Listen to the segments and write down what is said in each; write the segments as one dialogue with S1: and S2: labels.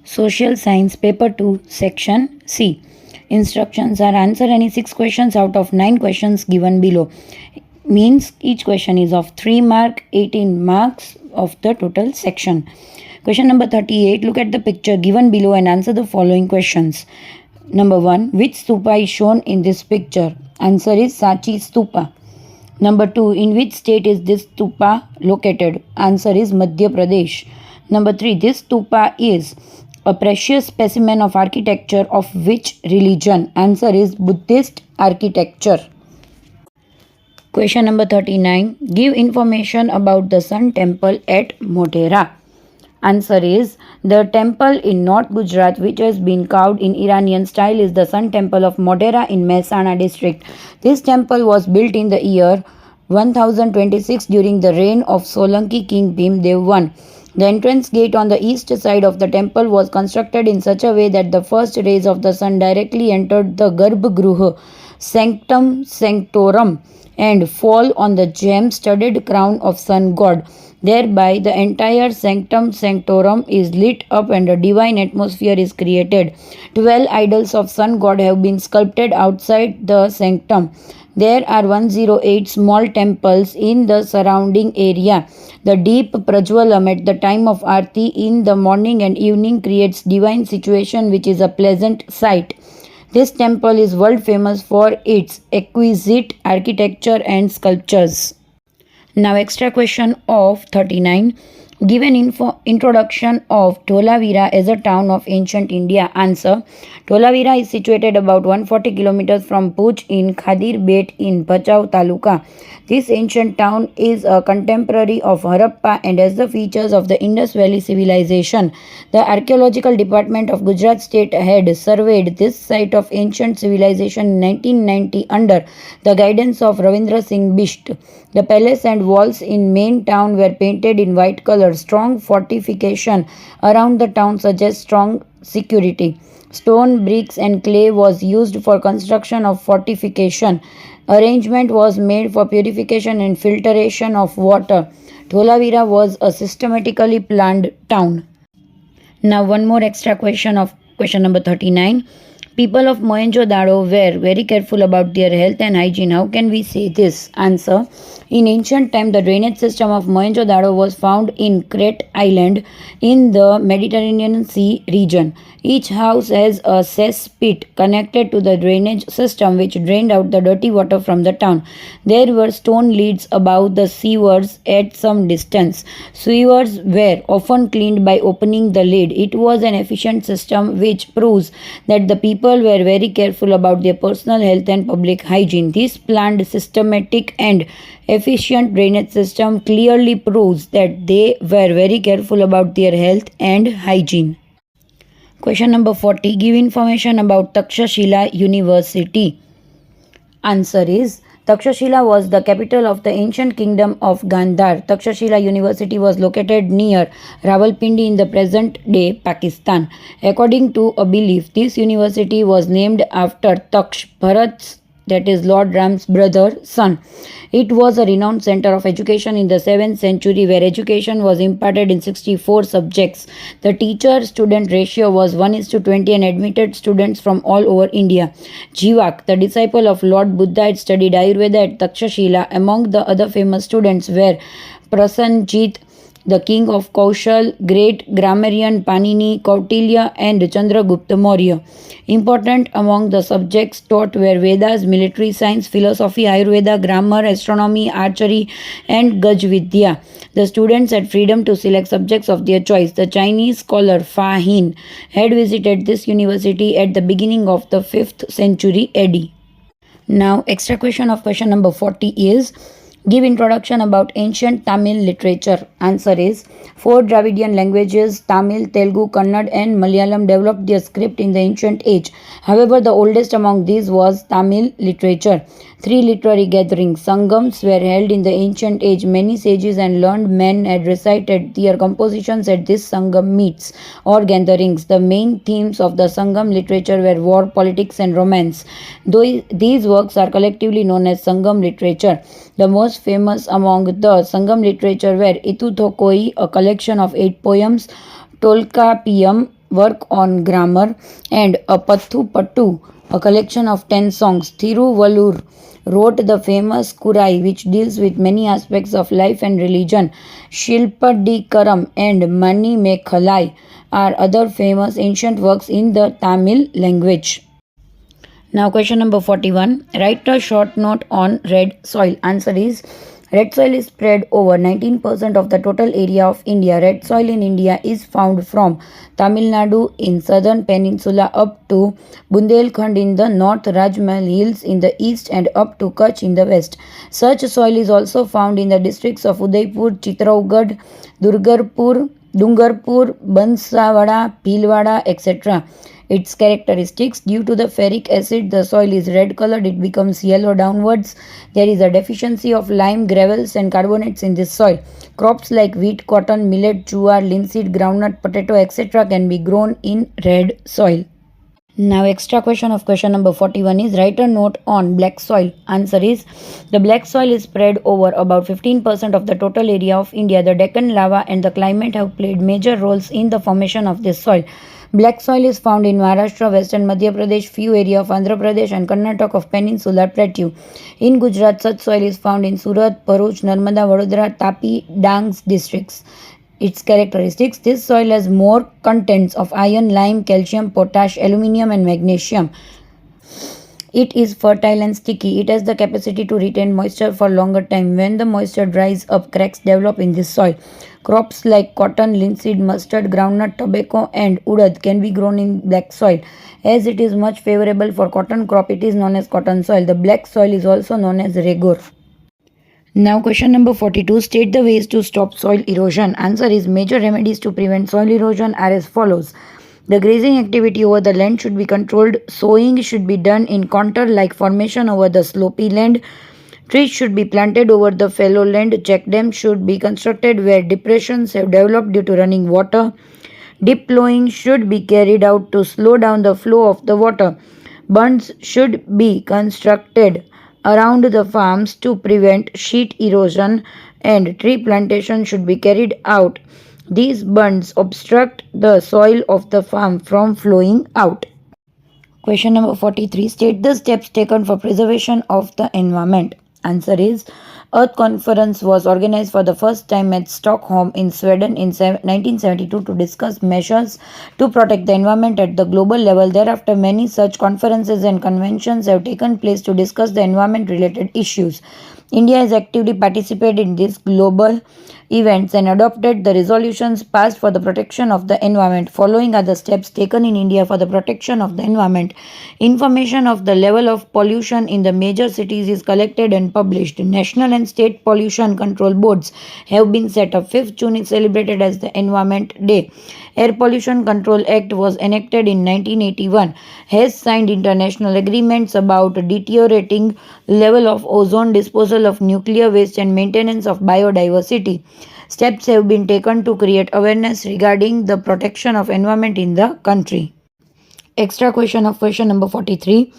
S1: Social Science Paper 2 Section C. Instructions are answer any 6 questions out of 9 questions given below. Means each question is of 3 mark, 18 marks of the total section. Question number 38. Look at the picture given below and answer the following questions. Number 1. Which stupa is shown in this picture? Answer is Sanchi Stupa. Number 2. In which state is this stupa located? Answer is Madhya Pradesh. Number 3. This stupa is a precious specimen of architecture of which religion? Answer is Buddhist architecture. Question number 39. Give information about the Sun Temple at Modhera. Answer is the temple in North Gujarat which has been carved in Iranian style is the Sun Temple of Modhera in Mehsana district. This temple was built in the year 1026 during the reign of Solanki king Bhimdev I. The entrance gate on the east side of the temple was constructed in such a way that the first rays of the sun directly entered the Garbhagruha, Sanctum Sanctorum, and fall on the gem-studded crown of sun god. Thereby, the entire Sanctum Sanctorum is lit up and a divine atmosphere is created. 12 idols of sun god have been sculpted outside the sanctum. There are 108 small temples in the surrounding area. The deep prajwalam at the time of Aarti in the morning and evening creates divine situation which is a pleasant sight. This temple is world famous for its exquisite architecture and sculptures. Now extra question of 39. Give an introduction of Dholavira as a town of ancient India. Answer. Dholavira is situated about 140 kilometers from Bhuj in Khadir Bet in Bhachau Taluka. This ancient town is a contemporary of Harappa and has the features of the Indus Valley civilization. The Archaeological Department of Gujarat State had surveyed this site of ancient civilization in 1990 under the guidance of Ravindra Singh Bisht. The palace and walls in main town were painted in white color. Strong fortification around the town suggests strong security. Stone, bricks and clay was used for construction of fortification. Arrangement was made for purification and filtration of water. Dholavira was a systematically planned town. Now one more extra question of question number 39. People of Mohenjo-daro were very careful about their health and hygiene. How can we say this? Answer. In ancient time, the drainage system of Mohenjo-daro was found in Crete Island in the Mediterranean Sea region. Each house has a cesspit connected to the drainage system which drained out the dirty water from the town. There were stone lids above the sewers at some distance. Sewers were often cleaned by opening the lid. It was an efficient system which proves that the people were very careful about their personal health and public hygiene. This planned, systematic and efficient drainage system clearly proves that they were very careful about their health and hygiene. Question number 40. Give information about Takshashila University. Answer is Takshashila was the capital of the ancient kingdom of Gandhar. Takshashila University was located near Rawalpindi in the present-day Pakistan. According to a belief, this university was named after Taksh, Bharat's, that is Lord Ram's brother, son. It was a renowned center of education in the 7th century where education was imparted in 64 subjects. The teacher-student ratio was 1:20 and admitted students from all over India. Jivak, the disciple of Lord Buddha, had studied Ayurveda at Takshashila. Among the other famous students were Prasenjit, the king of Kaushal, great grammarian Panini, Kautilya and Chandragupta Maurya. Important among the subjects taught were Vedas, military science, philosophy, Ayurveda, grammar, astronomy, archery and Gajvidya. The students had freedom to select subjects of their choice. The Chinese scholar Fa Hin had visited this university at the beginning of the 5th century AD. Now extra question of question number 40 is give introduction about ancient Tamil literature. Answer is 4 Dravidian languages Tamil, Telugu, Kannada and Malayalam developed their script in the ancient age. However, the oldest among these was Tamil literature. 3 literary gatherings, Sangams, were held in the ancient age. Many sages and learned men had recited their compositions at these Sangam meets or gatherings. The main themes of the Sangam literature were war, politics and romance. Though these works are collectively known as Sangam literature. The most famous among the Sangam literature were Itu Thokoi, a collection of 8 poems, Tolkappiyam, work on grammar, and a Pathu Pattu, a collection of 10 songs. Thiruvallur wrote the famous Kurai, which deals with many aspects of life and religion. Shilpadikaram and Mani Mekhalai are other famous ancient works in the Tamil language. Now, question number 41. Write a short note on red soil. Answer is red soil is spread over 19% of the total area of India. Red soil in India is found from Tamil Nadu in southern peninsula up to Bundelkhand in the north, Rajmahal Hills in the east, and up to Kutch in the west. Such soil is also found in the districts of Udaipur, Chittorgarh, Dungarpur, Banswara, Bhilwara, etc. Its characteristics: due to the ferric acid, the soil is red colored, it becomes yellow downwards. There is a deficiency of lime, gravels, and carbonates in this soil. Crops like wheat, cotton, millet, jowar, linseed, groundnut, potato, etc. can be grown in red soil. Now, extra question of question number 41 is write a note on black soil. Answer is the black soil is spread over about 15% of the total area of India. The Deccan lava and the climate have played major roles in the formation of this soil. Black soil is found in Maharashtra, western Madhya Pradesh, few area of Andhra Pradesh, and Karnataka of peninsular plateau. In Gujarat, such soil is found in Surat, Bharuch, Narmada, Vadodara, Tapi, Dang districts. Its characteristics: this soil has more contents of iron, lime, calcium, potash, aluminium, and magnesium. It is fertile and sticky. It has the capacity to retain moisture for longer time. When the moisture dries up, cracks develop in this soil. Crops like cotton, linseed, mustard, groundnut, tobacco, and urad can be grown in black soil. As it is much favorable for cotton crop, it is known as cotton soil. The black soil is also known as regur. Now, question number 42. State the ways to stop soil erosion. Answer is major remedies to prevent soil erosion are as follows. The grazing activity over the land should be controlled. Sowing should be done in contour-like formation over the slopy land. Trees should be planted over the fallow land. Check dams should be constructed where depressions have developed due to running water. Deep plowing should be carried out to slow down the flow of the water. Bunds should be constructed around the farms to prevent sheet erosion, and tree plantation should be carried out. These bunds obstruct the soil of the farm from flowing out. Question number 43. State the steps taken for preservation of the environment. Answer is Earth Conference was organized for the first time at Stockholm in Sweden in 1972 to discuss measures to protect the environment at the global level. Thereafter, many such conferences and conventions have taken place to discuss the environment-related issues. India has actively participated in these global events and adopted the resolutions passed for the protection of the environment. Following are the steps taken in India for the protection of the environment. Information of the level of pollution in the major cities is collected and published. National and state pollution control boards have been set up. 5th June is celebrated as the Environment Day. Air Pollution Control Act was enacted in 1981. Has signed international agreements about deteriorating level of ozone, disposal of nuclear waste, and maintenance of biodiversity. Steps have been taken to create awareness regarding the protection of environment in the country. Extra question of question number 43.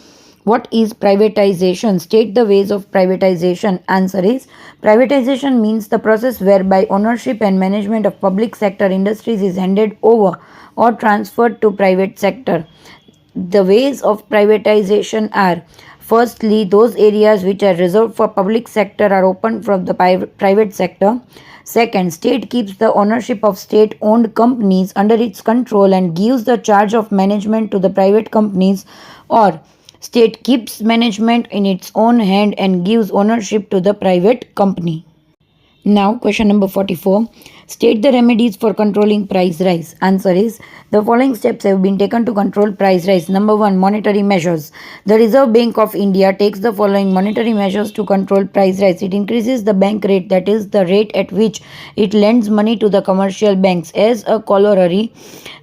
S1: What is privatization? State the ways of privatization. Answer is privatization means the process whereby ownership and management of public sector industries is handed over or transferred to private sector. The ways of privatization are: firstly, those areas which are reserved for public sector are opened from the private sector. Second, state keeps the ownership of state-owned companies under its control and gives the charge of management to the private companies, or state keeps management in its own hand and gives ownership to the private company. Now, question number 44. State the remedies for controlling price rise. Answer is the following steps have been taken to control price rise. Number 1. Monetary measures. The Reserve Bank of India takes the following monetary measures to control price rise. It increases the bank rate, that is the rate at which it lends money to the commercial banks. As a corollary,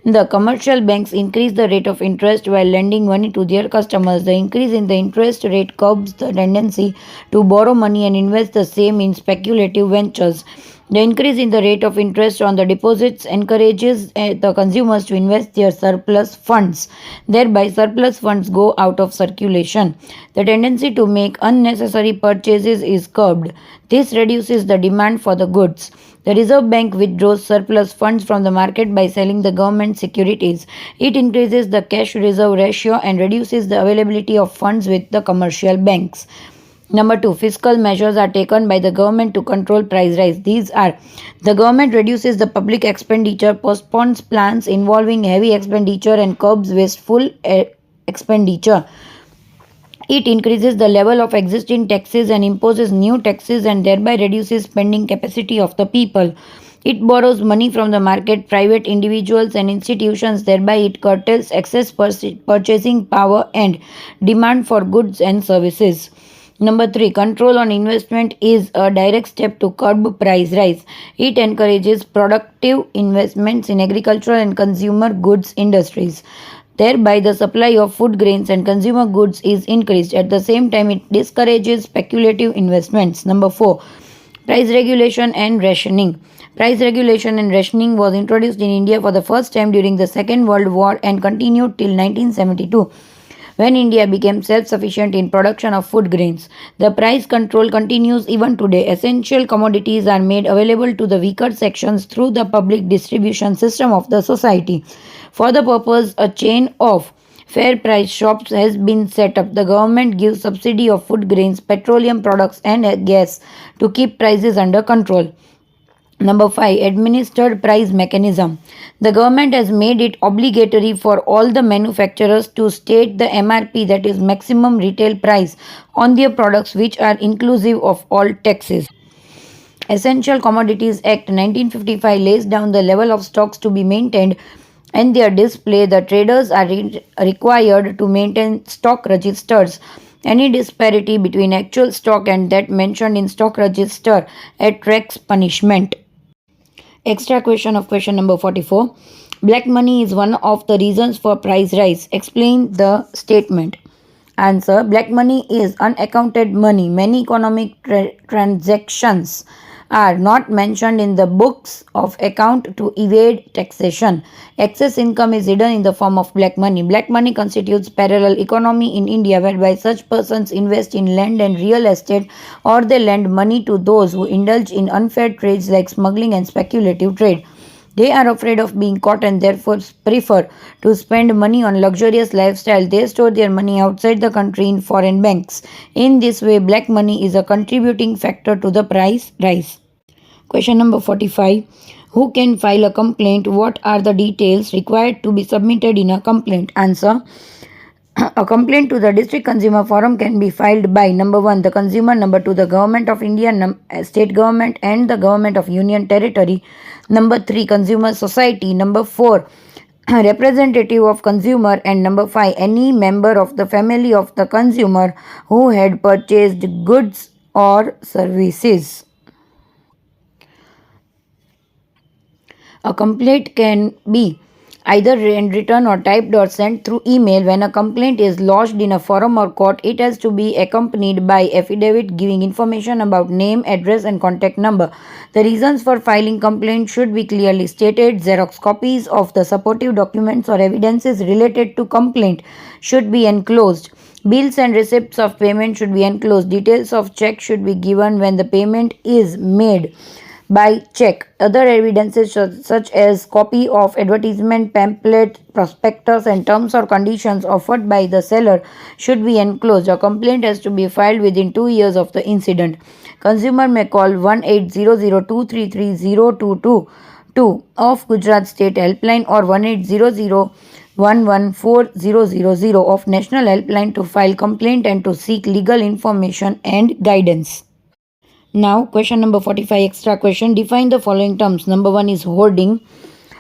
S1: the commercial banks increase the rate of interest while lending money to their customers. The increase in the interest rate curbs the tendency to borrow money and invest the same in speculative ventures. The increase in the rate of interest on the deposits encourages the consumers to invest their surplus funds. Thereby, surplus funds go out of circulation. The tendency to make unnecessary purchases is curbed. This reduces the demand for the goods. The Reserve Bank withdraws surplus funds from the market by selling the government securities. It increases the cash reserve ratio and reduces the availability of funds with the commercial banks. Number 2, fiscal measures are taken by the government to control price rise. These are: the government reduces the public expenditure, postpones plans involving heavy expenditure, and curbs wasteful expenditure. It increases the level of existing taxes and imposes new taxes and thereby reduces spending capacity of the people. It borrows money from the market, private individuals and institutions, thereby it curtails excess purchasing power and demand for goods and services. Number 3, control on investment is a direct step to curb price rise. It encourages productive investments in agricultural and consumer goods industries. Thereby, the supply of food grains and consumer goods is increased. At the same time, it discourages speculative investments. Number 4, price regulation and rationing. Price regulation and rationing was introduced in India for the first time during the Second World War and continued till 1972. When India became self-sufficient in production of food grains. The price control continues even today. Essential commodities are made available to the weaker sections through the public distribution system of the society. For the purpose, a chain of fair price shops has been set up. The government gives subsidy of food grains, petroleum products and gas to keep prices under control. Number 5, administered price mechanism. The government has made it obligatory for all the manufacturers to state the MRP, that is maximum retail price, on their products, which are inclusive of all taxes. Essential Commodities Act 1955 lays down the level of stocks to be maintained and their display. The traders are required to maintain stock registers. Any disparity between actual stock and that mentioned in stock register attracts punishment. Extra question of question number 44. Black money is one of the reasons for price rise. Explain the statement. Answer. Black money is unaccounted money. Many economic transactions are not mentioned in the books of account to evade taxation. Excess income is hidden in the form of black money. Black money constitutes parallel economy in India, whereby such persons invest in land and real estate, or they lend money to those who indulge in unfair trades like smuggling and speculative trade. They are afraid of being caught and therefore prefer to spend money on luxurious lifestyle. They store their money outside the country in foreign banks. In this way, black money is a contributing factor to the price rise. Question number 45. Who can file a complaint? What are the details required to be submitted in a complaint? Answer. A complaint to the District Consumer Forum can be filed by number 1, the consumer, number 2, the Government of India, state government and the Government of Union Territory, number 3, Consumer Society, number 4, representative of consumer, and number 5, any member of the family of the consumer who had purchased goods or services. A complaint can be either written or typed or sent through email. When a complaint is lodged in a forum or court, it has to be accompanied by affidavit giving information about name, address and contact number. The reasons for filing complaint should be clearly stated. Xerox copies of the supportive documents or evidences related to complaint should be enclosed. Bills and receipts of payment should be enclosed. Details of check should be given when the payment is made by check. Other evidences such as copy of advertisement, pamphlet, prospectus and terms or conditions offered by the seller should be enclosed. A complaint has to be filed within 2 years of the incident. Consumer may call 1-800-233-0222 of Gujarat State Helpline or 1-800-114000 of National Helpline to file complaint and to seek legal information and guidance. Now, question number 45, extra question. Define the following terms. Number 1 is hoarding.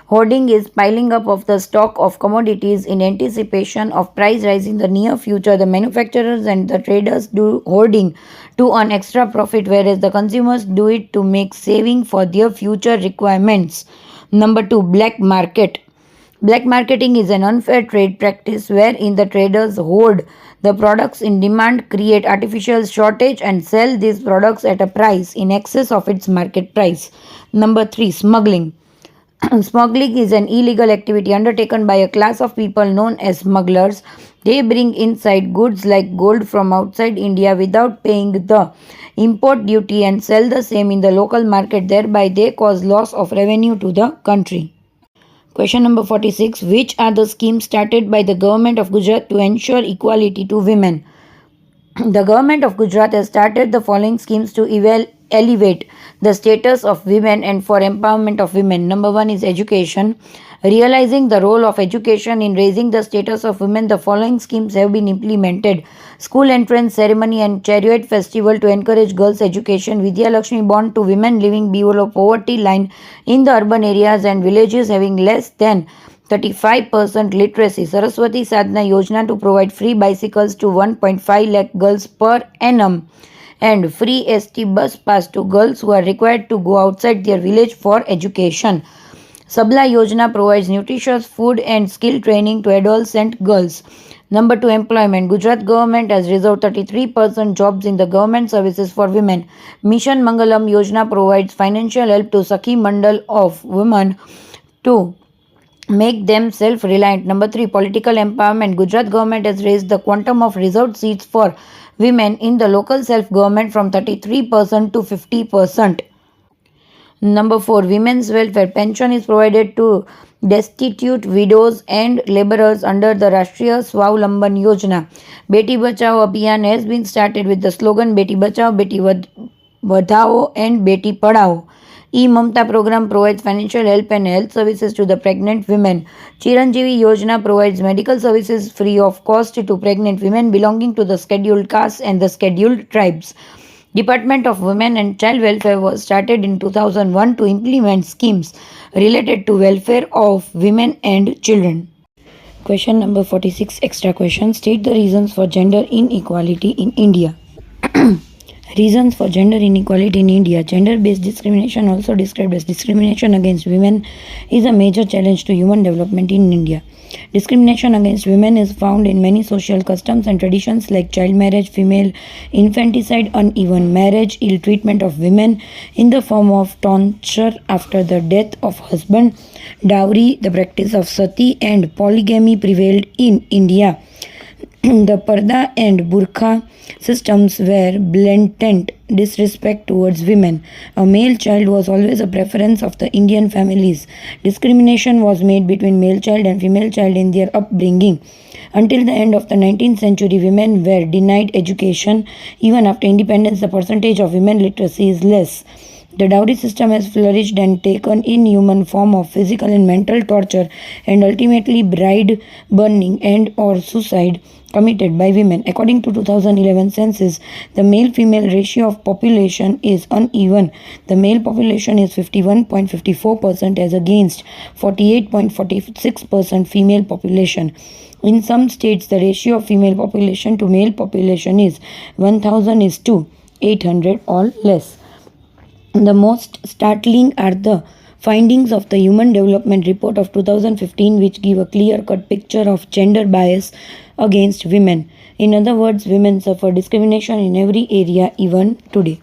S1: Hoarding is piling up of the stock of commodities in anticipation of price rise in the near future. The manufacturers and the traders do hoarding to earn extra profit, whereas the consumers do it to make saving for their future requirements. Number 2, black market. Black marketing is an unfair trade practice wherein the traders hoard the products in demand, create artificial shortage, and sell these products at a price in excess of its market price. Number 3. Smuggling. Smuggling is an illegal activity undertaken by a class of people known as smugglers. They bring inside goods like gold from outside India without paying the import duty and sell the same in the local market. Thereby, they cause loss of revenue to the country. Question number 46. Which are the schemes started by the government of Gujarat to ensure equality to women? The government of Gujarat has started the following schemes to elevate the status of women and for empowerment of women. Number 1 is education. Realizing the role of education in raising the status of women, the following schemes have been implemented. School entrance ceremony and chariot festival to encourage girls' education. Vidya Lakshmi bond to women living below poverty line in the urban areas and villages having less than 35% literacy. Saraswati Sadhana Yojana to provide free bicycles to 1.5 lakh girls per annum and free ST bus pass to girls who are required to go outside their village for education. Sabla Yojana provides nutritious food and skill training to adolescent girls. Number 2, employment. Gujarat government has reserved 33% jobs in the government services for women. Mission Mangalam Yojana provides financial help to Sakhi Mandal of women to make them self-reliant. Number 3, political empowerment. Gujarat government has raised the quantum of reserved seats for women in the local self-government from 33% to 50%. Number 4, women's welfare. Pension is provided to destitute widows and laborers under the Rashtriya Swavlamban Yojana. Beti Bachao Abhiyan has been started with the slogan Beti Bachao, Beti Vadhao and Beti Padhao. E-Mamta program provides financial help and health services to the pregnant women. Chiranjeevi Yojana provides medical services free of cost to pregnant women belonging to the scheduled castes and the scheduled tribes. Department of Women and Child Welfare was started in 2001 to implement schemes related to welfare of women and children. Question number 46, extra question. State the reasons for gender inequality in India. Reasons for gender inequality in India. Gender-based discrimination, also described as discrimination against women, is a major challenge to human development in India. Discrimination against women is found in many social customs and traditions like child marriage, female infanticide, uneven marriage, ill treatment of women in the form of torture after the death of husband, dowry, the practice of sati and polygamy prevailed in India. The parda and burqa systems were blatant disrespect towards women. A male child was always a preference of the Indian families. Discrimination was made between male child and female child in their upbringing. Until the end of the 19th century, women were denied education. Even after independence, the percentage of women literacy is less. The dowry system has flourished and taken inhuman form of physical and mental torture and ultimately bride burning and or suicide committed by women. According to 2011 census, the male-female ratio of population is uneven. The male population is 51.54% as against 48.46% female population. In some states, the ratio of female population to male population is 1,000:800 or less. The most startling are the findings of the Human Development Report of 2015, which give a clear-cut picture of gender bias against women. In other words, women suffer discrimination in every area even today.